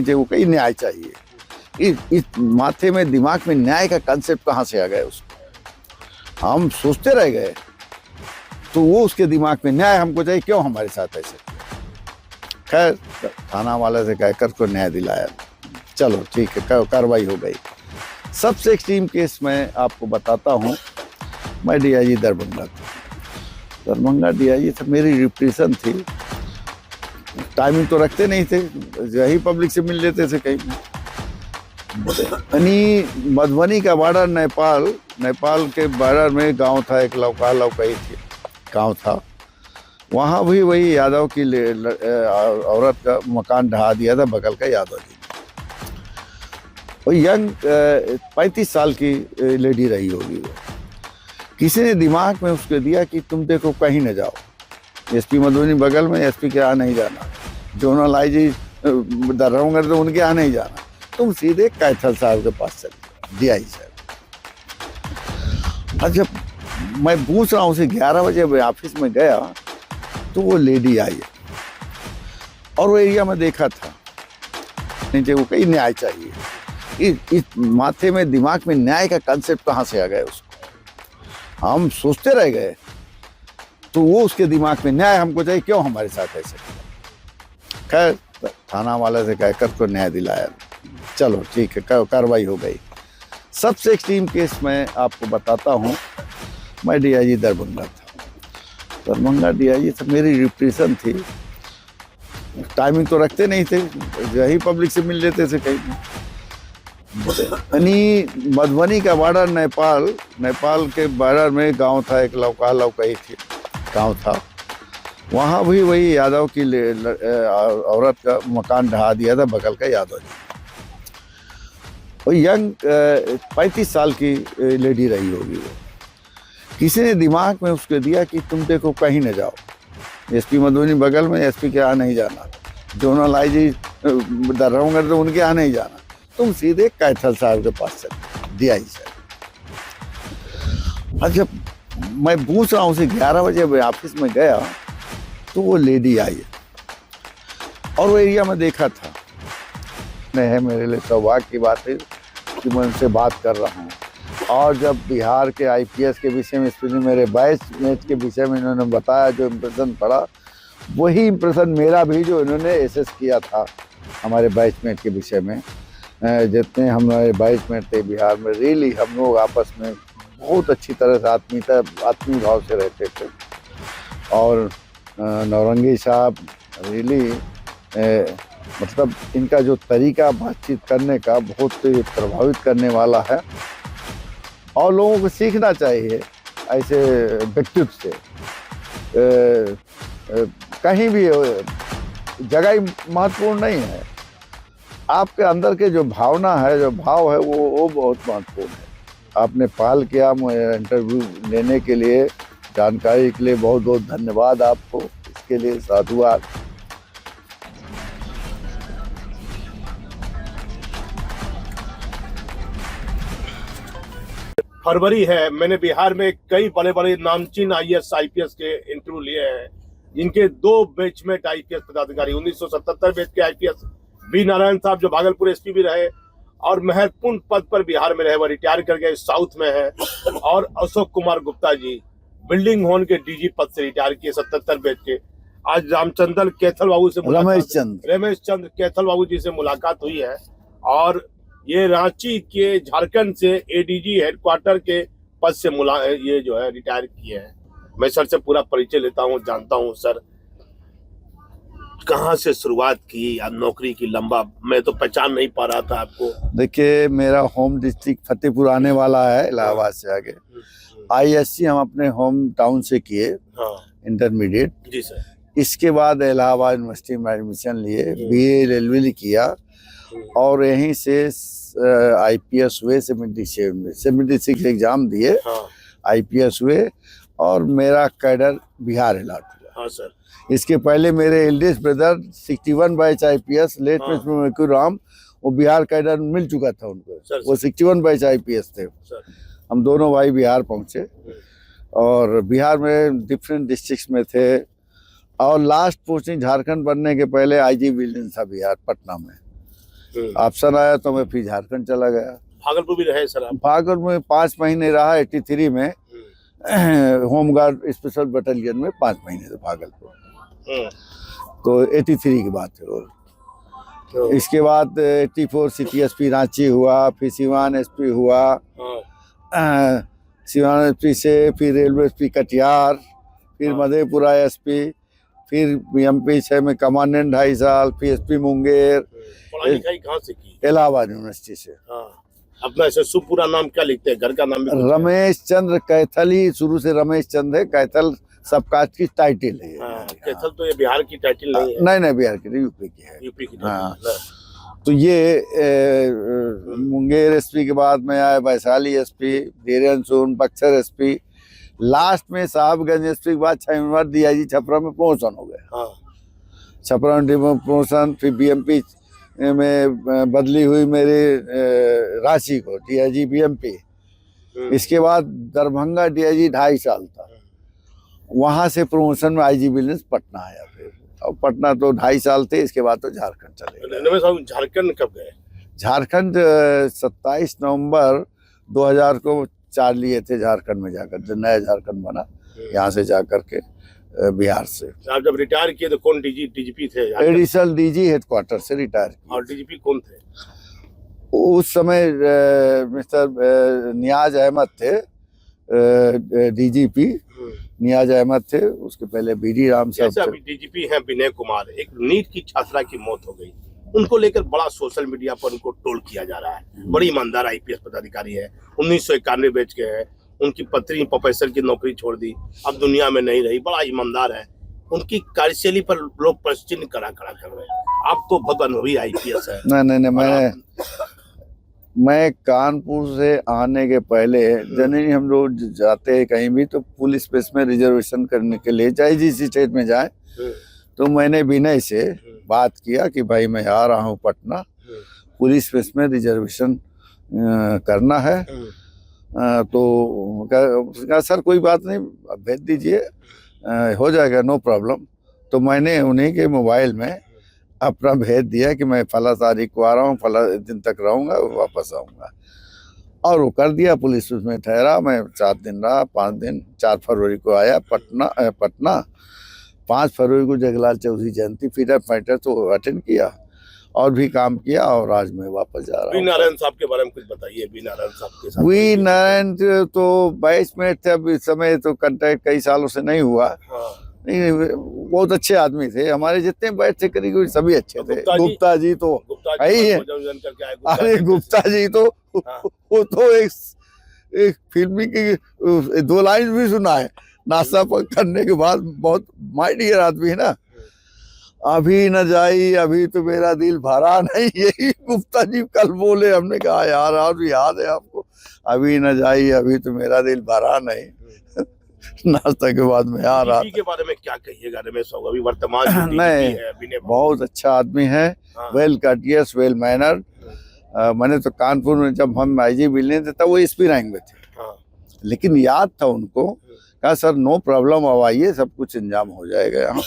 चाहिए, वो कहीं न्याय चाहिए। इस माथे में दिमाग में न्याय का कंसेप्ट कहाँ से आ गया उसको? हम सोचते रह गए तो वो उसके दिमाग में न्याय हमको चाहिए, क्यों हमारे साथ ऐसे? खैर थाना वाले से कहकर को न्याय दिलाया, चलो ठीक है, कार्रवाई हो गई। सबसे एक्सट्रीम केस मैं आपको बताता हूँ। मैं डीआईजी दरभंगा था, दरभंगा डीआईजी था, मेरी रिप्रेशन थी। टाइमिंग तो रखते नहीं थे, यही पब्लिक से मिल लेते थे कहीं। मधुबनी का बॉर्डर नेपाल के बॉर्डर में गांव था, एक लौकई थी गांव था। वहाँ भी वही यादव की औरत का मकान ढहा दिया था, बगल का यादव जी। वो यंग 35 साल की लेडी रही होगी। वो किसी ने दिमाग में उसको दिया कि तुम देखो कहीं न जाओ, एसपी मधुबनी बगल में, एसपी के यहाँ नहीं जाना, जोनल आईजी दरभंगा तो उनके यहाँ नहीं जाना, तुम सीधे कैथल साहब के पास चले, डीआईजी साहब। और जब मैं पूछ रहा हूँ उसे 11 बजे ऑफिस में गया तो वो लेडी आई और वो एरिया में देखा था, नीचे वो कहीं न्याय चाहिए। इस माथे में दिमाग में न्याय का कंसेप्ट कहाँ से आ गया उसको? हम सोचते रह गए तो वो उसके दिमाग में न्याय हमको चाहिए, क्यों हमारे साथ ऐसे? खैर थाना वाले से कहकर को न्याय दिलाया, चलो ठीक है, कार्रवाई हो गई। सबसे एक्सट्रीम केस मैं आपको बताता हूँ। मैं डीआईजी दरभंगा था, दरभंगा डीआईजी था, मेरी रिप्रेशन थी। टाइमिंग तो रखते नहीं थे, यही पब्लिक से मिल लेते थे कहीं। मधुबनी का बॉर्डर नेपाल के बॉर्डर में गांव था, एक लौकई थी गांव था। वहाँ भी वही यादव की औरत का मकान ढहा दिया था, बगल का यादव जी। वो यंग 35 साल की लेडी रही होगी। वो किसी ने दिमाग में उसको दिया कि तुम देखो कहीं न जाओ, एसपी मधुबनी बगल में, एसपी के यहाँ नहीं जाना, जोनल आईजी दरभंगा तो उनके यहाँ नहीं जाना, तुम सीधे कैथल साहब के पास चले, डीआईजी साहब। और जब मैं पूछ रहा हूँ उसे 11 बजे ऑफिस में गया तो वो लेडी आई और वो एरिया में देखा था। नहीं है, मेरे लिए सौभाग्य की बात है कि मैं उनसे बात कर रहा हूँ। और जब बिहार के आईपीएस के विषय में, स्पेशली मेरे बैचमेट के विषय में इन्होंने बताया, जो इम्प्रेशन पड़ा वही इम्प्रेशन मेरा भी जो इन्होंने एसेस किया था हमारे बैचमेट के विषय में। जितने हमारे बैचमेट थे बिहार में, रियली हम लोग आपस में बहुत अच्छी तरह से आत्मीय भाव से रहते थे। और नौरंगी साहब रियली मतलब इनका जो तरीका बातचीत करने का बहुत प्रभावित करने वाला है और लोगों को सीखना चाहिए ऐसे व्यक्तित्व से। कहीं भी जगह महत्वपूर्ण नहीं है, आपके अंदर के जो भावना है, जो भाव है, वो बहुत महत्वपूर्ण है। आपने पहल किया इंटरव्यू लेने के लिए, जानकारी के लिए बहुत बहुत धन्यवाद आपको, इसके लिए साधुवाद। फरवरी है, मैंने बिहार में कई बड़े बड़े नामचीन आईएएस आईपीएस के इंटरव्यू लिए हैं। इनके 2 बैचमेट आईपीएस पदाधिकारी 1977 बैच के आईपीएस बी नारायण साहब जो भागलपुर एसपी भी रहे और महत्वपूर्ण पद पर बिहार में रहे, वो रिटायर कर गए, साउथ में है। और अशोक कुमार गुप्ता जी बिल्डिंग होन के डीजी पद से रिटायर किए 77 बैच के। आज रामचंद्र कैथल बाबू से रमेश चंद्र कैथल बाबू जी से मुलाकात हुई है और ये रांची के झारखंड से एडीजी हेडक्वार्टर के पद से ये जो है रिटायर किए हैं। मैं सर से पूरा परिचय लेता हूँ, जानता हूँ सर कहाँ से शुरुआत की नौकरी की, लंबा मैं तो पहचान नहीं पा रहा था आपको। देखिए, मेरा होम डिस्ट्रिक्ट फतेहपुर आने वाला है, इलाहाबाद से आगे। आईएससी हम अपने होम टाउन से किए, इंटरमीडिएट जी सर। इसके इसके बाद इलाहाबाद यूनिवर्सिटी में एडमिशन लिए, बीए एलएलबी किया और यहीं से आईपीएस हुए, 76 एग्जाम दिए, आईपीएस हुए और मेरा कैडर बिहार अलॉट हुआ। हाँ सर। इसके पहले मेरे एल्डेस्ट ब्रदर 61 बैच आईपीएस लेट में राम, वो बिहार कैडर मिल चुका था उनको, वो 61 बैच आईपीएस थे। हम दोनों भाई बिहार पहुंचे और बिहार में डिफरेंट डिस्ट्रिक्ट्स में थे और लास्ट पोस्टिंग झारखंड बनने के पहले आईजी बिल्डिंग था बिहार पटना में। ऑप्शन आया तो मैं फिर झारखंड चला गया। भागलपुर भी रहे सर आप? भागलपुर में 5 महीने रहा 83 में, होमगार्ड स्पेशल बटालियन में 5 महीने से भागलपुर। तो 83 की बात है। और इसके बाद 84 सिटी एसपी रांची हुआ, फिर सिवान एसपी हुआ, सिवान एसपी से फिर रेलवे एसपी कटिहार, फिर मधेपुरा एसपी, फिर बीएमपी 6 में कमांडेंट 2.5 साल, फिर एसपी मुंगेर। पढ़ाई लिखाई कहाँ से की? इलाहाबाद यूनिवर्सिटी से। अपना ऐसे शुभ पूरा नाम क्या लिखते हैं? घर का नाम भी कुछ है? रमेश चंद्र कैथल ही शुरू से रमेश चंद्र है। कैथल सब कास्ट की टाइटल है। कैथल तो ये बिहार की टाइटल नहीं है। नहीं बिहार की नहीं, यूपी की है। यूपी की हाँ। टाइटल। तो ये मुंगेर एसपी के बाद में आया वैशाली एसपी, धीरेन्द्र सोन बक्सर एसपी, लास्ट में साहबगंज एसपी के बाद 6 बार डीआईजी छपरा में प्रमोशन हो गया। छपरा में प्रमोशन, फिर बीएमपी में बदली हुई मेरी रांची को डीआईजी बीएमपी। इसके बाद दरभंगा डीआईजी 2.5 साल था, वहां से प्रमोशन में आईजी विजिलेंस पटना आया। फिर अब पटना तो 2.5 साल थे। इसके बाद तो झारखंड चले गए। झारखंड कब गए? झारखंड 27 नवंबर 2000 को 4 लिए थे झारखंड में जाकर, जो नया झारखंड बना यहाँ से जाकर के बिहार से। आप जब रिटायर किए तो कौन डीजीपी थे? एडिशनल डीजी हेडक्वार्टर से रिटायर किया। और डीजीपी कौन थे उस समय? मिस्टर नियाज अहमद थे डीजीपी। नियाज अहमद थे, उसके पहले बीडी राम साहब थे। अभी डीजीपी हैं विनय कुमार। एक नीट की छात्रा की मौत हो गई, उनको लेकर बड़ा सोशल मीडिया पर उनको ट्रोल किया जा रहा है। बड़ी ईमानदार आईपीएस पदाधिकारी है, 1991 बैच के है। उनकी पत्नी प्रोफेसर की नौकरी छोड़ दी, अब दुनिया में नहीं रही। बड़ा ईमानदार है, उनकी कार्यशैली पर लोग प्रश्न करा कर रहे हैं। आप तो बहुत अनुभवी आईपीएस है। नहीं, मैं कानपुर से आने के पहले जनरली हम लोग जाते हैं कहीं भी तो पुलिस बेस में रिजर्वेशन करने के लिए, चाहे जिस स्टेट में जाए, तो मैंने विनय से बात किया कि भाई मैं आ रहा हूँ पटना, पुलिस बेस में रिजर्वेशन करना है। तो कहा सर कोई बात नहीं, भेज दीजिए, हो जाएगा, नो प्रॉब्लम। तो मैंने उन्हीं के मोबाइल में अपना भेज दिया कि मैं फला तारीख को आ रहा हूँ, फला दिन तक रहूँगा, वापस आऊँगा। और वो कर दिया। पुलिस में ठहरा, मैं 4 दिन रहा, 5 दिन। 4 फरवरी को आया पटना। 5 फरवरी को जगलाल चौधरी जयंती फ्रीडम फाइटर तो अटेंड किया और भी काम किया, और आज मैं वापस जा रहा हूँ। वी नारायण साहब के बारे में कुछ बताइए। वी नारायण साहब के साथ? वी नारायण तो बैचमेट थे, अब इस समय तो कांटेक्ट कई सालों से नहीं हुआ। नहीं, बहुत अच्छे आदमी थे। हमारे जितने बैच थे करीब सभी अच्छे थे। गुप्ता जी तो है ही है। अरे गुप्ता जी तो वो तो एक फिल्मी की 2 लाइन भी सुना है, नाश्ता करने के बाद, बहुत माय डियर आदमी है ना। अभी न जाई अभी तो मेरा दिल भरा नहीं, यही गुप्ता जी कल बोले। हमने कहा यार आप याद है आपको? अभी न जाई अभी तो मेरा दिल भरा नहीं। नाश्ता के बाद में आ रहा के बारे में क्या कहिएगा रमेश साहब? अभी वर्तमान नहीं, बहुत अच्छा आदमी है, वेल कर्टियस, वेल मैनर्ड। मैंने तो कानपुर में जब हम आईजी मिलने थे तब वो एसपी रैंक में थे, लेकिन याद था उनको। कहा सर नो प्रॉब्लम, अब आइए, सब कुछ इंतजाम हो जाएगा। यहाँ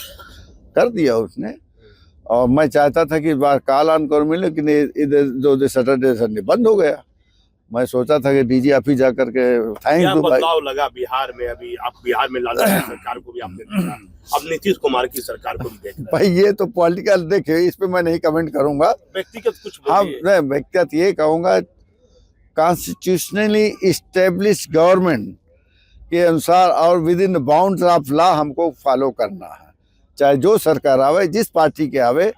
कर दिया उसने। और मैं चाहता था कि बार काल आन कर मिले, लेकिन इधर जो सैटरडे संडे बंद हो गया। मैं सोचा था कि डीजी आप ही जा करके थैंक यू। बदलाव लगा बिहार में? अभी आप बिहार में लालू सरकार को भी आपने देखा, अब नीतीश कुमार की सरकार को भी देखा। भाई ये तो पॉलिटिकल देखे, इस पे मैं नहीं कमेंट करूंगा। व्यक्तिगत कुछ हाँ, मैं व्यक्तिगत ये कहूंगा, कॉन्स्टिट्यूशनली इस्टेब्लिश गवर्नमेंट के अनुसार और with in bounds of law हमको फॉलो करना है। चाहे जो सरकार आवे, जिस पार्टी के आवे,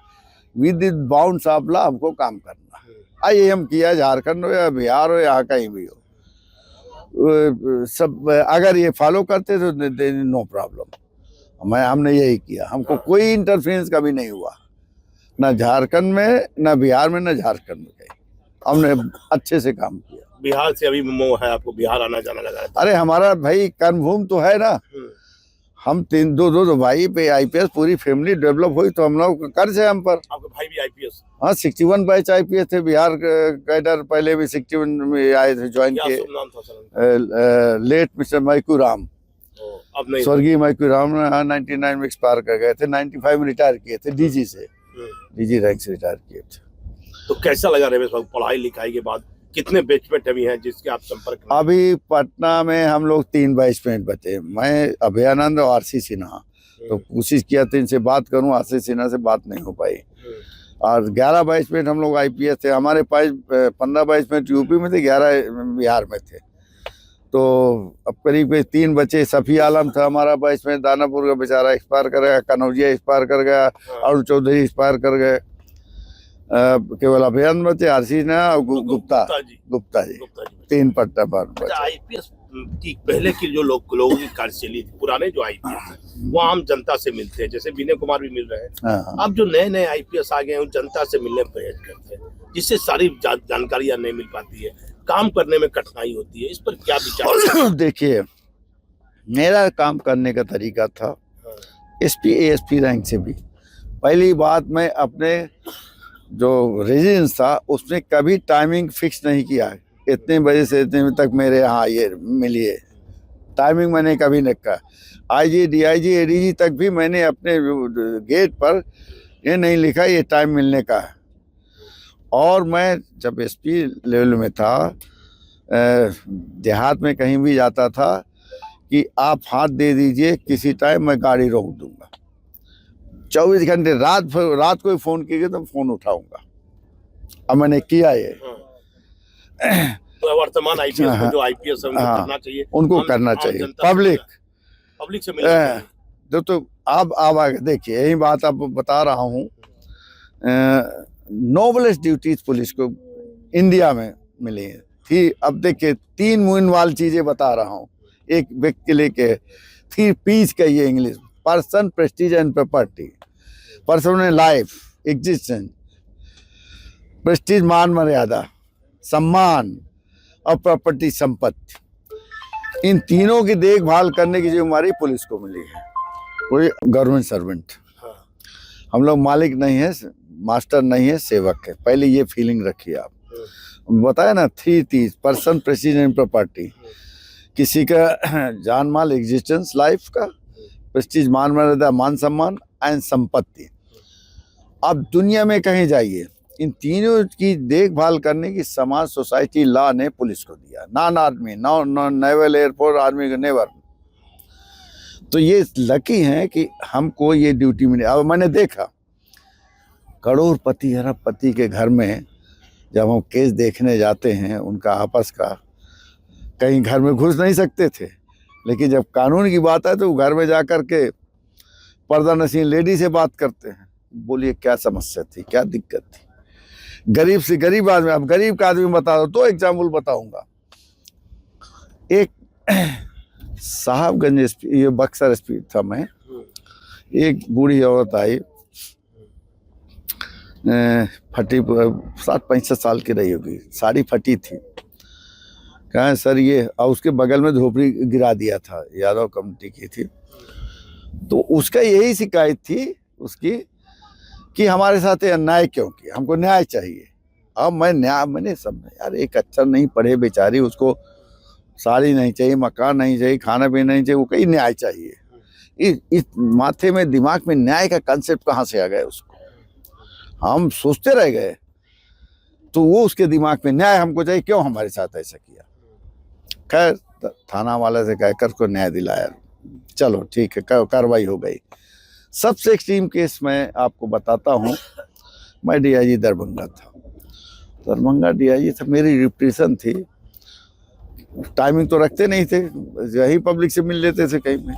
with in bounds of law हमको काम करना है। आइए हम किया, झारखंड हो या बिहार हो या कहीं भी हो, सब अगर ये फॉलो करते तो नो प्रॉब्लम। हमने यही किया, हमको कोई इंटरफेरेंस कभी नहीं हुआ, ना झारखंड में, ना बिहार में, ना झारखंड में कहीं। हमने अच्छे से काम किया। बिहार से अभी मोह है आपको? बिहार आना जाना लगा? अरे हमारा भाई कर्मभूमि तो है ना। हम 3 भाई पे आईपीएस, पूरी फैमिली डेवलप हुई तो हम लोग कर्ज है हम पर। आपके भाई भी आईपीएस? हाँ, 61 बैच आईपीएस थे बिहार कैडर। पहले भी 61 में आए थे, ज्वाइन किए। लेट मिस्टर मैकू राम, स्वर्गीय मैकू राम 99 में एक्सपायर कर गए थे। 95 में रिटायर किए थे डीजी से, डीजी रैंक से रिटायर किए थे। तो कैसा लगा रमेश बाबू पढ़ाई लिखाई के बाद? कितने बैचमेट अभी हैं जिसके आप संपर्क में? अभी पटना में हम लोग 3 बैचमेट बचे, मैं अभयानंद और आरसी सिन्हा। तो कोशिश किया था इनसे बात करूं, आरसी सिन्हा से बात नहीं हो पाई। और 11 बैचमेट हम लोग आईपीएस थे। हमारे पास 15 बैचमेट यूपी में थे, 11 बिहार में थे। तो अब करीब 3 बचे। सफ़ी आलम था हमारा बैचमेट, दानापुर का बेचारा एक्सपायर कर गया, कनौजिया एक्सपायर कर गया, अरुण चौधरी एक्सपायर कर गए। केवल अभियान बचे, आरसी ने और गुप्ता जी 3 पट्टा पर। आईपीएस की पहले की जो लोगों की कार्यशैली थी, पुराने जो आईपीएस वो आम जनता से मिलते हैं, जैसे विनय कुमार भी मिल रहे हैं। अब जो नए नए आईपीएस आ गए हैं जनता से मिलने प्रयास करते हैं, जिससे सारी जानकारियां नहीं मिल पाती है, काम करने में कठिनाई होती है। इस पर क्या विचार? देखिए, मेरा काम करने का तरीका था एसपी एएसपी रैंक से भी। पहली बात, मैं अपने जो रेजिडेंस था उसमें कभी टाइमिंग फिक्स नहीं किया है, इतने बजे से इतने बजे तक मेरे यहाँ ये मिलिए, टाइमिंग मैंने कभी नहीं कहा। आईजी डीआईजी एडीजी तक भी मैंने अपने गेट पर ये नहीं लिखा ये टाइम मिलने का है। और मैं जब एसपी लेवल में था, देहात में कहीं भी जाता था कि आप हाथ दे दीजिए, किसी टाइम मैं गाड़ी रोक दूंगा। 24 घंटे, रात को ही फ़ोन कीजिए तो फ़ोन उठाऊंगा। अब मैंने किया ये। तो वर्तमान आईपीएस में जो आईपीएस उनको करना चाहिए, उनको करना चाहिए, पब्लिक से मिलना चाहिए। तो अब आगे देखिए, यही बात अब बता रहा हूँ। नोबलेस्ट ड्यूटीज पुलिस को इंडिया में मिली थी। अब देखिए 3 मूनवाल चीजें बता रहा हूँ, एक व्यक्ति लेके 3 पीस कहिए English: person, Prestige and property. Person life, existence; Prestige मान मर्यादा, सम्मान; और प्रॉपर्टी संपत्ति। इन तीनों की देखभाल करने की जिम्मेदारी पुलिस को मिली है। कोई गवर्नमेंट सर्वेंट, हम लोग मालिक नहीं है, मास्टर नहीं है, सेवक है। पहले ये फीलिंग रखिए आप। बताया ना 3 चीज: पर्सन, प्रेस्टीज एंड प्रॉपर्टी। किसी का जान माल, एग्जिस्टेंस लाइफ का; प्रेस्टीज मान मर्यादा, मान सम्मान; एंड संपत्ति। अब दुनिया में कहीं जाइए, इन तीनों की देखभाल करने की समाज, सोसाइटी, लॉ ने पुलिस को दिया। Non army, non naval, air force, army को नेवर। तो ये लकी हैं कि हमको ये ड्यूटी मिली। अब मैंने देखा करोड़पति, अरबपति के घर में जब हम केस देखने जाते हैं, उनका आपस का, कहीं घर में घुस नहीं सकते थे, लेकिन जब कानून की बात है तो घर में जा कर के पर्दा नशीन लेडी से बात करते हैं। बोलिए क्या समस्या थी, क्या दिक्कत थी? गरीब से गरीब आदमी, अब गरीब का आदमी बता दो तो एग्जाम्पल बताऊंगा। एक साहबगंज एसपी, ये बक्सर एसपी था मैं, एक बूढ़ी औरत आई, फटी, 60-65 साल की रही होगी, साड़ी फटी थी। कहा सर ये, और उसके बगल में झोपड़ी गिरा दिया था, यादव कम्युनिटी की थी। तो उसका यही शिकायत थी उसकी कि हमारे साथ अन्याय क्यों किया, हमको न्याय चाहिए। अब मैंने सब, यार एक अक्षर नहीं पढ़े बेचारी, उसको साड़ी नहीं चाहिए, मकान नहीं चाहिए, खाना पीना नहीं चाहिए, वो कहीं न्याय चाहिए। इस माथे में, दिमाग में न्याय का कंसेप्ट कहाँ से आ गया उसको? हम सोचते रह गए, तो वो उसके दिमाग में न्याय हमको चाहिए, क्यों हमारे साथ ऐसा किया। खैर थाना वाले से कहकर उसको न्याय दिलाया, चलो ठीक है, कार्रवाई हो गई। सबसे एक्सट्रीम केस मैं आपको बताता हूँ। मैं डीआईजी दरभंगा था, दरभंगा डीआईजी था, मेरी रिप्रेशन थी। टाइमिंग तो रखते नहीं थे, यही पब्लिक से मिल लेते थे कहीं में।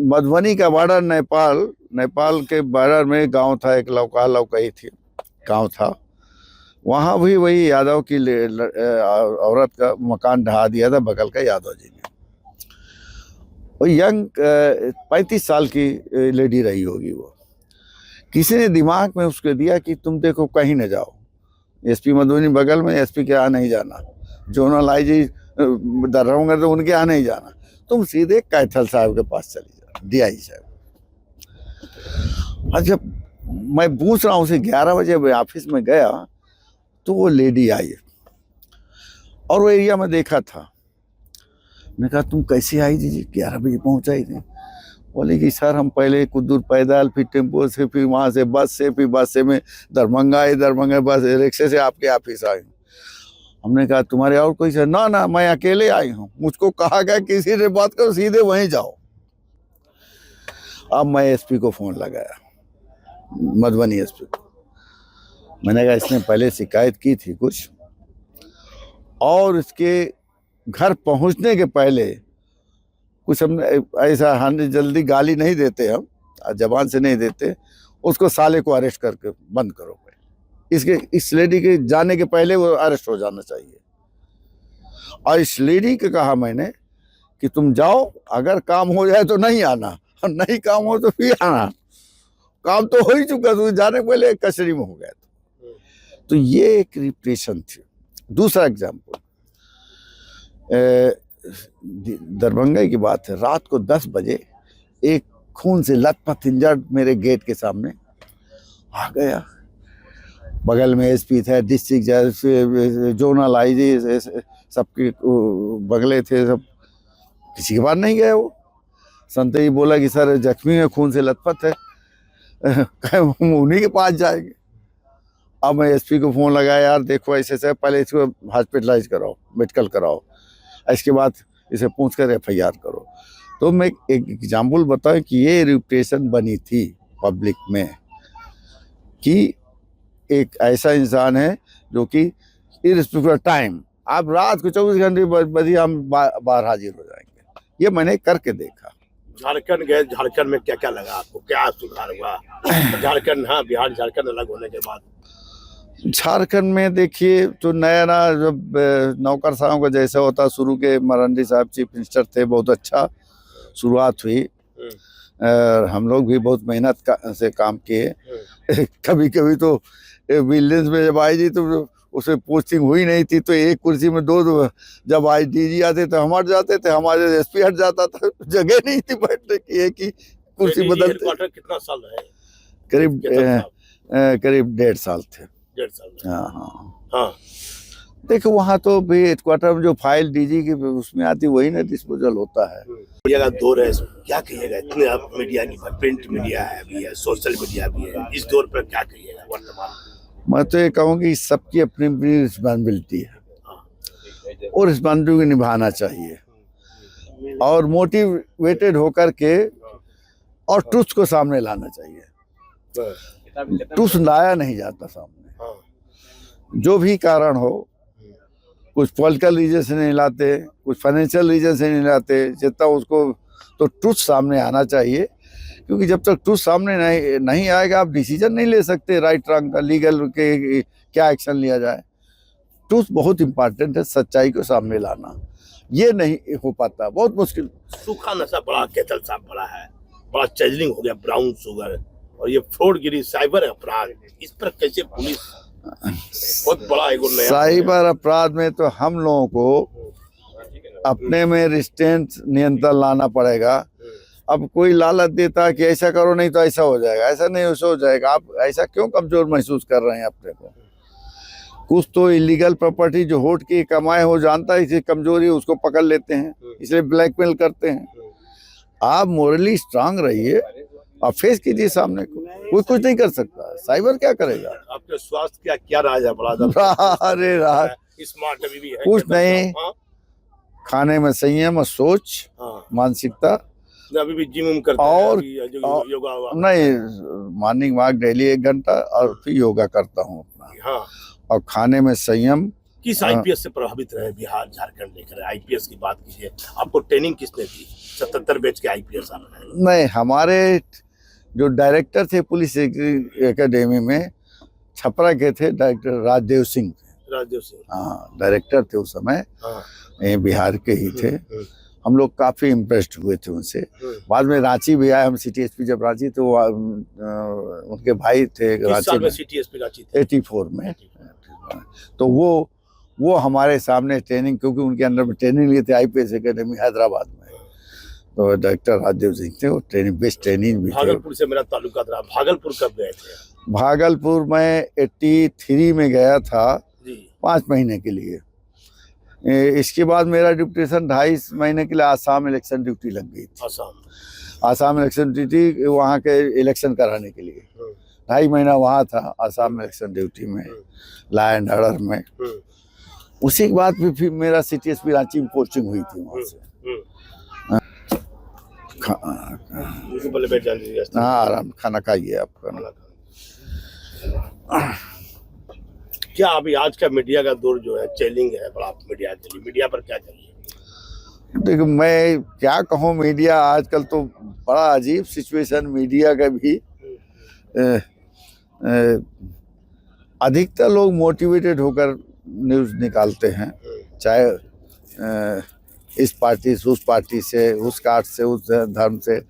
मधुबनी का बॉर्डर, नेपाल के बॉर्डर में गांव था, एक लौकई थी गांव था। वहाँ भी वही यादव की औरत का मकान ढहा दिया था, बगल का यादव जी ने। वो यंग 35 साल की लेडी रही होगी। वो किसी ने दिमाग में उसको दिया कि तुम देखो कहीं न जाओ, एसपी मधुबनी बगल में, एसपी के यहाँ नहीं जाना, जोनल आईजी दरभंगा तो उनके यहाँ नहीं जाना, तुम सीधे कैथल साहब के पास चली जाओ, डीआई साहब। और जब मैं पूछ रहा हूँ उसे 11 बजे ऑफिस में गया तो वो लेडी आई और वो एरिया में देखा था। मैं कहा तुम कैसे आई जी? 11 बजे पहुँचाई थी। बोले कि सर हम पहले कुछ दूर पैदल, फिर टेम्पो से, फिर वहाँ से बस से, फिर बस से में दरभंगा आए, दरभंगा बस रिक्शे से आपके ऑफिस आए हूँ। हमने कहा तुम्हारे और कोई सर? ना ना मैं अकेले आई हूँ, मुझको कहा गया किसी से बात करो, सीधे वहीं जाओ। अब मैं एसपी को फोन लगाया, मधुबनी एसपी को। मैंने कहा इसने पहले शिकायत की थी कुछ, और इसके घर पहुंचने के पहले कुछ हमने ऐसा, हाँ जल्दी गाली नहीं देते हम, जबान से नहीं देते, उसको साले को अरेस्ट करके बंद करो। इसके इस लेडी के जाने के पहले वो अरेस्ट हो जाना चाहिए। और इस लेडी को कहा मैंने कि तुम जाओ, अगर काम हो जाए तो नहीं आना, और नहीं काम हो तो फिर आना। काम तो हो ही चुका, तो जाने के पहले कचहरी में हो गया। तो ये एक रिप्रेशन थी। दूसरा एग्जाम्पल, दरभंगा की बात है, रात को 10 बजे एक खून से लथपथ इंजर्ड मेरे गेट के सामने आ गया। बगल में एसपी थे, डिस्ट्रिक्ट जज, जोनल आईजी, सबके बगले थे, सब किसी के पास नहीं गए। वो संत ही बोला कि सर जख्मी है, खून से लथपथ है, हम उन्हीं के पास जाएंगे। अब मैं एसपी को फोन लगाया, यार देखो ऐसे से, पहले इसको हॉस्पिटलाइज कराओ, मेडिकल कराओ, इसके बाद इसे पूछ कर FIR करो। तो मैं एक एग्जाम्पल बताऊं कि ये रिप्रेशन बनी थी पब्लिक में कि एक ऐसा इंसान है जो कि इर्रिस्पेक्टिव टाइम, आप रात को 24 घंटे बजे हम बाहर हाजिर हो जाएंगे। ये मैंने करके देखा। झारखंड गए, झारखंड में क्या क्या लगा आपको, क्या सुधार हुआ? झारखंड, हाँ बिहार झारखंड अलग होने के बाद झारखंड में देखिए तो नया ना, जब नौकरशाहों का जैसा होता, शुरू के मरांडी साहब चीफ मिनिस्टर थे, बहुत अच्छा शुरुआत हुई। हम लोग भी बहुत मेहनत से काम किए। कभी कभी तो विजिलेंस में जब आई थी तो उसमें पोस्टिंग हुई नहीं थी, तो एक कुर्सी में दो जब IGG आते तो हम हट जाते थे, हमारे SP हट जाता था, जगह नहीं थी बैठने की, एक ही कुर्सी बदलते। कितना साल रहे? करीब 1.5 साल थे। 1.5 साल। हाँ हाँ हाँ, देखो वहाँ तो भी हेडक्वार्टर में जो फाइल DG की उसमें आती, वही ना डिस्पोजल होता है। मीडिया का दौर है, क्या कहिएगा? इतने आप मीडिया की, प्रिंट मीडिया है भी है, सोशल मीडिया भी है, इस दौर पर क्या कहिएगा वर्तमान? मैं तो ये कहूँगी सबकी अपनी अपनी रिस्पॉन्सिबिलिटी है, और रिस्पॉन्सिबिलिटी निभाना चाहिए, और मोटिवेटेड होकर के और ट्रुथ को सामने लाना चाहिए। ट्रुथ लाया नहीं जाता सामने, जो भी कारण हो। कुछ पॉलिटिकल रीजन से नहीं लाते, कुछ फाइनेंशियल रीजन से नहीं लाते, जितना उसको तो ट्रुथ सामने आना चाहिए, क्योंकि जब तक ट्रुथ सामने नहीं आएगा आप डिसीजन नहीं ले सकते राइट रॉन्ग का, लीगल के क्या एक्शन लिया जाए। ट्रुथ बहुत इंपॉर्टेंट है, सच्चाई को सामने लाना, ये नहीं हो पाता, बहुत मुश्किल। सूखा नशा बड़ा, केतल साहब बड़ा है, बड़ा चैलेंजिंग हो गया, ब्राउन शुगर, और ये फ्रॉडगिरी, साइबर अपराध, इस पर कैसे पुलिस बहुत बड़ा एक नया साइबर अपराध में तो हम लोगों को अपने में रिस्ट्रेंट, नियंत्रण लाना पड़ेगा। अब कोई लालच देता है कि ऐसा करो नहीं तो ऐसा हो जाएगा, ऐसा नहीं ऐसा हो जाएगा, आप ऐसा क्यों कमजोर महसूस कर रहे हैं अपने को? कुछ तो इलीगल प्रॉपर्टी जो होट की कमाए हो, जानता है इसे कमजोरी, उसको पकड़ लेते हैं, इसलिए ब्लैकमेल करते हैं। आप मोरली स्ट्रांग रहिए, आप फेस कीजिए सामने को, कोई कुछ नहीं कर सकता, साइबर क्या करेगा? आपके स्वास्थ्य का क्या राज है? बड़ा अरे राज स्मार्ट अभी भी है, कुछ नहीं, खाने में संयम और सोच, मानसिकता, अभी भी जिम करते और योगा नहीं, मॉर्निंग वॉक डेली 1 घंटा, और फिर योगा करता हूँ अपना। हाँ, और खाने में संयम। किस IPS से प्रभावित रहे बिहार झारखंड लेकर? IPS की बात कीजिए, आपको ट्रेनिंग किसने दी? 77 बैच के IPS आप हैं? नहीं, हमारे जो डायरेक्टर थे पुलिस एकेडमी में, छपरा के थे, डायरेक्टर राजदेव सिंह। हाँ, डायरेक्टर थे उस समय, बिहार के ही थे। हम लोग काफी इम्प्रेस्ड हुए थे उनसे। बाद में रांची भी आए हम, CTSP जब रांची, तो उनके भाई थे रांची में, CTSP रांची 84 में। तो वो हमारे सामने ट्रेनिंग, क्योंकि उनके अंडर में ट्रेनिंग लिए थे IPS एकेडमी हैदराबाद में, तो डायरेक्टर राजदेव सिंह थे, वो ट्रेनिंग बेस्ट ट्रेनिंग भी थे। भागलपुर से मेरा ताल्लुका था, भागलपुर कब गए थे? भागलपुर में 83 में गया था, 5 महीने के लिए। इसके बाद मेरा डिप्यूटेशन 2.5 महीने के लिए आसाम इलेक्शन ड्यूटी लग गई थी। आसाम इलेक्शन ड्यूटी वहाँ के इलेक्शन कराने के लिए 2.5 महीना वहाँ था आसाम इलेक्शन ड्यूटी में, लॉ एंड ऑर्डर में। उसी के बाद फिर मेरा CTSP रांची में पोस्टिंग हुई थी वहाँ से। बोले बैठ जाइए। हाँ, आराम खाना खाइए आप खाना। क्या अभी आज का मीडिया का दौर जो है चैलेंज है बड़ा मीडिया के लिए, मीडिया पर क्या चाहिए? देखो मैं क्या कहूँ, मीडिया आजकल तो बड़ा अजीब सिचुएशन मीडिया का भी। अधिकतर लोग मोटिवेटेड होकर न्यूज़ निकालते हैं, चाहे इस पार्टी से उस पार्टी से, उस कास्ट से उस धर्म से।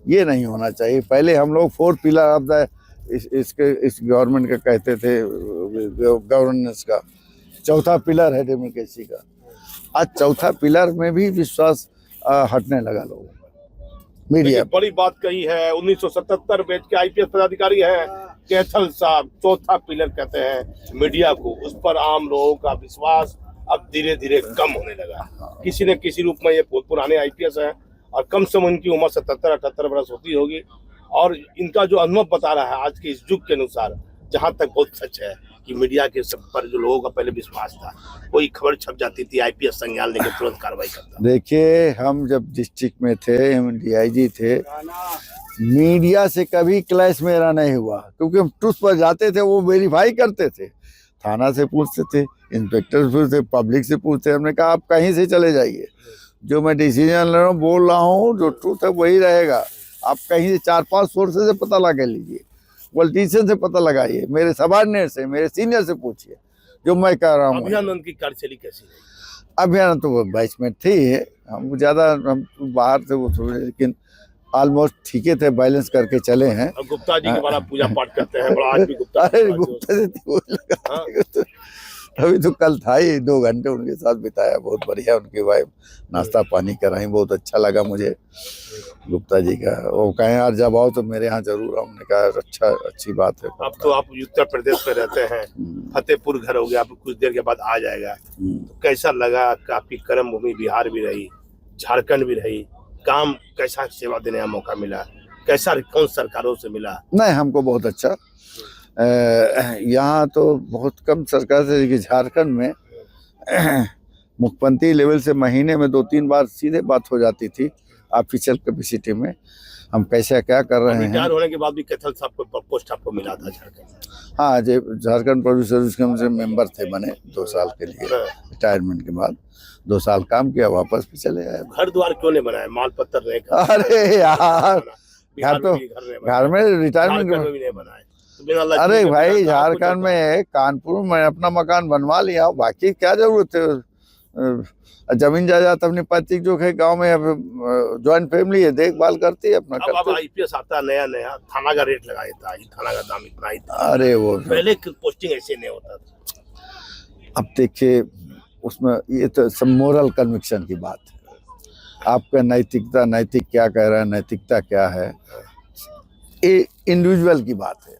ये नहीं होना चाहिए। पहले हम लोग 4 पिलर ऑफ द इस गवर्नमेंट का कहते थे, गवर्नेंस का 4था पिलर है डेमोक्रेसी का। आज 4था पिलर में भी विश्वास हटने लगा लोगों का। मीडिया बड़ी बात कही है। 1977 बैच के IPS पदाधिकारी है कैथल साहब, 4था पिलर कहते हैं मीडिया को। उस पर आम लोगों का विश्वास अब धीरे धीरे कम होने लगा। किसी न किसी रूप में ये बहुत पुराने IPS हैं और कम से कम उनकी उम्र 77-78 वर्ष होती होगी। और इनका जो अनुभव बता रहा है आज के इस युग के अनुसार, जहाँ तक बहुत सच है कि मीडिया के सब पर जो लोगों का पहले विश्वास था, कोई खबर छप जाती थी IPS संज्ञान लेकर तुरंत कार्रवाई करता। देखिए, हम जब डिस्ट्रिक्ट में थे, हम DIG थे, मीडिया से कभी क्लैश मेरा नहीं हुआ, क्योंकि हम ट्रूथ पर जाते थे, वो वेरीफाई करते थे। थाना से पूछते थे, इंस्पेक्टर से पूछते, पब्लिक से पूछते। हमने कहा आप कहीं से चले जाइए, जो मैं डिसीजन ले रहा हूँ, बोल रहा हूँ, जो ट्रूथ है वही रहेगा। आप कहीं से 4-5 सोर्सेज से पता लगा लीजिए, पॉलिटिशियन से पता लगाइए, मेरे सबॉर्डिनेट से, मेरे सीनियर से पूछिए जो मैं कह रहा हूँ। अभियान की कार्यशैली कैसी है? अभियान तो बैच में थी, हम ज़्यादा हम बाहर थे वो थोड़े, लेकिन ऑलमोस्ट ठीक है थे, बैलेंस करके चले हैं। और गुप्ता जी के बड़ा पूजा पाठ करते हैं, बड़ा आज भी गुप्ता। अरे गुप्ता से अभी तो कल था ही, 2 घंटे उनके साथ बिताया, बहुत बढ़िया। उनकी वाइफ नाश्ता पानी कराई, बहुत अच्छा लगा मुझे गुप्ता जी का। वो कहें यार जब आओ तो मेरे यहाँ जरूर आओ। हमने कहा अच्छा, अच्छी बात है। अब तो आप उत्तर प्रदेश में रहते हैं, फतेहपुर घर हो गया, आप कुछ देर के बाद आ जाएगा। तो कैसा लगा? काफी कर्म भूमि बिहार भी रही, झारखंड भी रही, काम कैसा सेवा देने का मौका मिला, कैसा रिस्पॉन्स सरकारों से मिला? नहीं, हमको बहुत अच्छा। यहाँ तो बहुत कम सरकार से, देखिए झारखंड में मुख्यमंत्री लेवल से महीने में 2-3 बार सीधे बात हो जाती थी ऑफिशियल कैपेसिटी में, हम कैसे क्या कर रहे हैं। रिटायर होने के बाद भी कैथल साहब को पोस्ट आपको मिला था झारखंड? हाँ, झारखंड प्रोड्यूसर कम से मेंबर थे, बने 2 साल के लिए। रिटायरमेंट के बाद 2 साल काम किया, वापस भी चले आए। घर द्वार क्यों नहीं बनाया? माल पत्थर रहे? अरे यार, घर में रिटायरमेंट में भी नहीं बनाए। अरे भाई, झारखंड में कानपुर में अपना मकान बनवा लिया, बाकी क्या जरूरत है? जमीन जायदाद अपनी पति जो है, गांव में ज्वाइंट फैमिली है, देखभाल करती है अपना। अब IPS आता नया नया, थाना का रेट लगा देता है, थाना का दाम इतना ही था। अरे वो पहले पोस्टिंग ऐसे नहीं होता था। अब देखिए, उसमें ये तो सब मोरल कन्विक्शन की बात है। आपका नैतिक क्या कह रहा है, नैतिकता क्या है, ये इंडिविजुअल की बात है।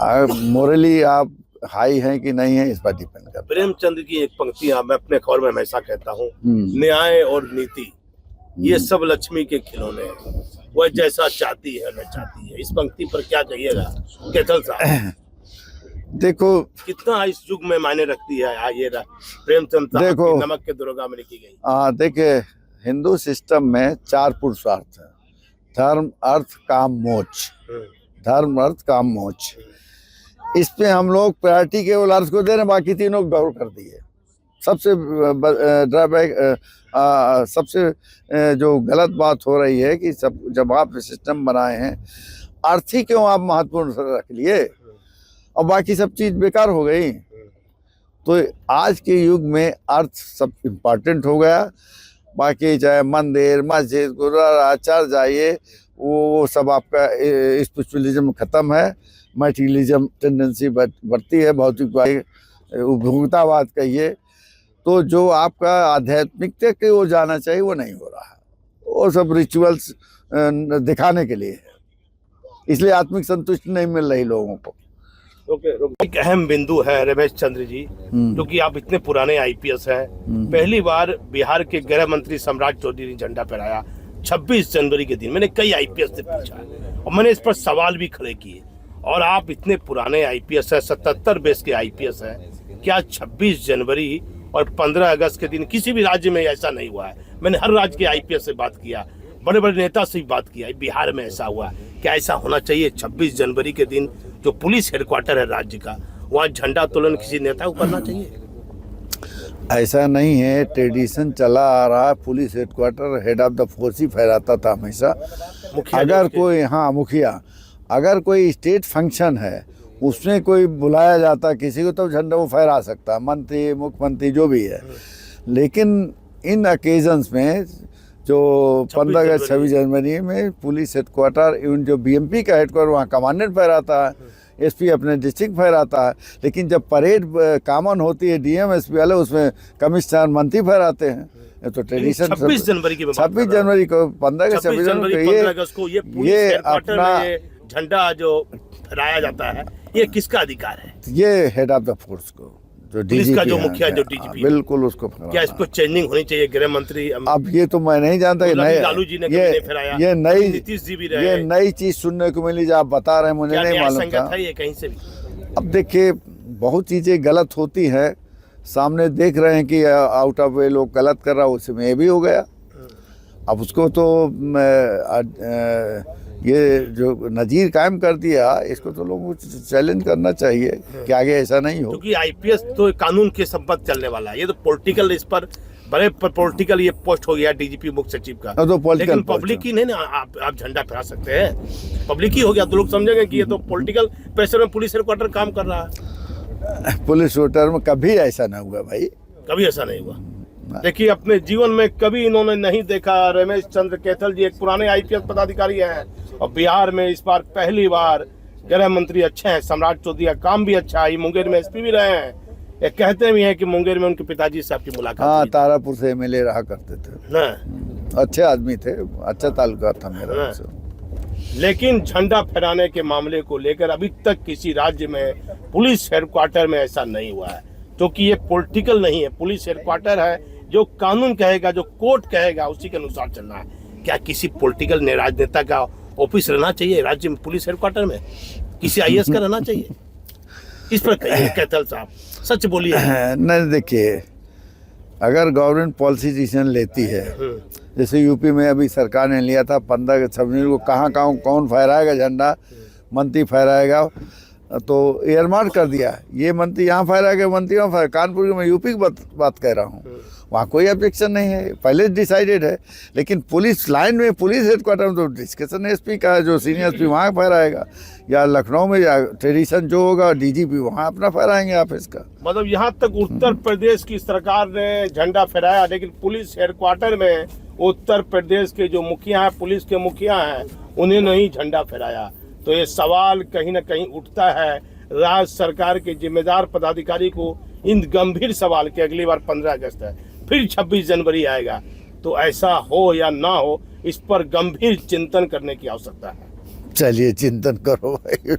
मोरली आप हाई हैं कि नहीं है, इस पर डिपेंड करता है। प्रेमचंद की एक पंक्ति मैं अपने खबर में हमेशा कहता हूँ, न्याय और नीति ये सब लक्ष्मी के खिलौने हैं, वह जैसा चाहती है न चाहती है। इस पंक्ति पर क्या कहिएगा कैथल साहब? देखो कितना इस युग में मायने रखती है ये प्रेमचंद साहब की नमक के दुर्गा में लिखी गई। देखिए, हिंदू सिस्टम में 4 पुरुषार्थ है, धर्म अर्थ काम मोक्ष। धर्म अर्थ काम मोक्ष, इस पे हम लोग प्रायोरिटी केवल अर्थ को दे रहे, बाकी तीनों गौर कर दिए। सबसे ड्रॉबैक, सबसे जो गलत बात हो रही है कि सब जब आप सिस्टम बनाए हैं, अर्थ ही क्यों आप महत्वपूर्ण रख लिए और बाकी सब चीज बेकार हो गई। तो आज के युग में अर्थ सब इम्पोर्टेंट हो गया, बाकी चाहे मंदिर मस्जिद गुरुद्वारा चर्च जाइए, वो सब आपका स्पिरिचुअलिज्म खत्म है, मटेरियलिज्म टेंडेंसी बढ़ती है, भौतिकवादी उपभोक्तावाद कहिए। तो जो आपका आध्यात्मिकता की ओर जाना चाहिए वो नहीं हो रहा है, वो सब रिचुअल्स दिखाने के लिए है, इसलिए आत्मिक संतुष्टि नहीं मिल रही लोगों को। एक अहम बिंदु है रमेश चंद्र जी, क्योंकि आप इतने पुराने IPS हैं, पहली बार बिहार के गृह मंत्री सम्राट चौधरी ने झंडा फहराया, 26 जनवरी के दिन मैंने कई आईपीएस से पूछा और मैंने इस पर सवाल भी खड़े किए। और आप इतने पुराने आईपीएस हैं, 77 बेस के आईपीएस हैं, क्या 26 जनवरी और 15 अगस्त के दिन किसी भी राज्य में ऐसा नहीं हुआ है? मैंने हर राज्य के आईपीएस से बात किया, बड़े बड़े नेता से भी बात किया, बिहार में ऐसा हुआ, क्या ऐसा होना चाहिए? 26 जनवरी के दिन जो पुलिस हेडक्वार्टर है राज्य का, वहाँ झंडा तोलन किसी नेता को करना चाहिए? ऐसा नहीं है, ट्रेडिशन चला आ रहा है। Police headquarter head of the force ही फहराता था हमेशा। अगर कोई, हाँ मुखिया, अगर कोई स्टेट फंक्शन है उसमें कोई बुलाया जाता किसी को, तो झंडा वो फहरा सकता है, मंत्री मुख्यमंत्री जो भी है। लेकिन इन ओकेजन्स में जो 15 अगस्त 26 जनवरी में पुलिस हेडक्वार्टर, इवन जो बीएमपी का हेडक्वार्टर, वहाँ कमांडेंट फहराता है, एसपी अपने डिस्ट्रिक्ट फहराता है। लेकिन जब परेड कॉमन होती है डीएम एसपी वाले, उसमें कमिश्नर मंत्री फहराते हैं। ये तो ट्रेडिशन 26 जनवरी की 26 जनवरी को, 15 अगस्त 26 जनवरी को, 15 अगस्त को ये अपना झंडा जो फहराया जाता है, ये किसका अधिकार है? ये हेड ऑफ द फोर्स को, जो डीजीपी का जो मुखिया, जो डीजीपी, बिल्कुल उसको। क्या इस पर चेंजिंग होनी चाहिए? गृह मंत्री अब ये तो मैं नहीं जानता, लालू जी ने नहीं फहराया, ये नई नीतीश जी भी रहे, ये नई चीज सुनने को मिली जो आप बता रहे हैं, मुझे नहीं मालूम था ये कहीं से भी। अब देखिए, बहुत चीजें गलत होती हैं, सामने देख रहे हैं कि आउट ऑफ वे लोग गलत कर रहा है, उसमें ये भी हो गया। अब उसको तो ये जो नजीर कायम कर दिया, इसको तो लोगों को चैलेंज करना चाहिए कि आगे ऐसा नहीं हो। क्योंकि आईपीएस तो कानून के संबंध चलने वाला है, ये तो पॉलिटिकल, इस पर बड़े पॉलिटिकल ये पोस्ट हो गया डीजीपी मुख्य सचिव का। तो लेकिन पब्लिक ही नहीं ना, आप झंडा फहरा सकते हैं, पब्लिक ही हो गया तो लोग समझेंगे कि ये तो पॉलिटिकल प्रेशर में पुलिस हेडक्वार्टर काम कर रहा है। पुलिस हेडक्वार्टर में कभी ऐसा ना हुआ भाई, कभी ऐसा नहीं हुआ। देखिए, अपने जीवन में कभी इन्होंने नहीं देखा। रमेश चंद्र कैथल जी एक पुराने आईपीएस पदाधिकारी हैं और बिहार में इस बार पहली बार गृह मंत्री अच्छे हैं। सम्राट चौधरी का काम भी अच्छा है, मुंगेर में एसपी भी रहे हैं। ये कहते भी हैं कि मुंगेर में उनके पिताजी से आपकी मुलाकात। हाँ, तारापुर से एमएलए रहा करते थे ना, अच्छे आदमी थे, अच्छा ताल्लुकात था मेरा उनसे। लेकिन झंडा फहराने के मामले को लेकर अभी तक किसी राज्य में पुलिस हेडक्वार्टर में ऐसा नहीं हुआ है, क्योंकि ये पॉलिटिकल नहीं है। पुलिस हेडक्वार्टर है, जो कानून कहेगा, जो कोर्ट कहेगा, उसी के अनुसार चलना है। क्या किसी पॉलिटिकल राजनेता का ऑफिस रहना चाहिए राज्य में पुलिस हेडक्वार्टर में? किसी आईएएस का रहना चाहिए? इस पर कहिए कैथल साहब, सच बोलिए। नहीं, देखिए, अगर गवर्नमेंट पॉलिसी डिसीजन लेती है, जैसे यूपी में अभी सरकार ने लिया था 15 अगस्त 26 जनवरी को, कहाँ कौन फहराएगा झंडा, मंत्री फहराएगा, तो एयरमार्क कर दिया, ये मंत्री यहाँ फहराएगा, मंत्री वहाँ फहरा। कानपुर की, मैं यूपी की बात कह रहा हूँ, वहाँ कोई ऑब्जेक्शन नहीं है, पहले डिसाइडेड है। लेकिन पुलिस लाइन में, पुलिस हेडक्वार्टर में तो डिस्कशन एसपी का, जो सीनियर एसपी वहाँ फहराएगा, या लखनऊ में या ट्रेडिशन जो होगा डीजीपी वहाँ अपना फहराएंगे ऑफिस का। मतलब यहाँ तक उत्तर प्रदेश की सरकार ने झंडा फहराया, लेकिन पुलिस हेडक्वार्टर में उत्तर प्रदेश के जो मुखिया हैं, पुलिस के मुखिया हैं, उन्हें नहीं झंडा फहराया। तो ये सवाल कहीं ना कहीं उठता है राज्य सरकार के जिम्मेदार पदाधिकारी को, इन गंभीर सवाल के। अगली बार 15 अगस्त है, फिर 26 जनवरी आएगा, तो ऐसा हो या ना हो, इस पर गंभीर चिंतन करने की आवश्यकता है। चलिए, चिंतन करो भाई।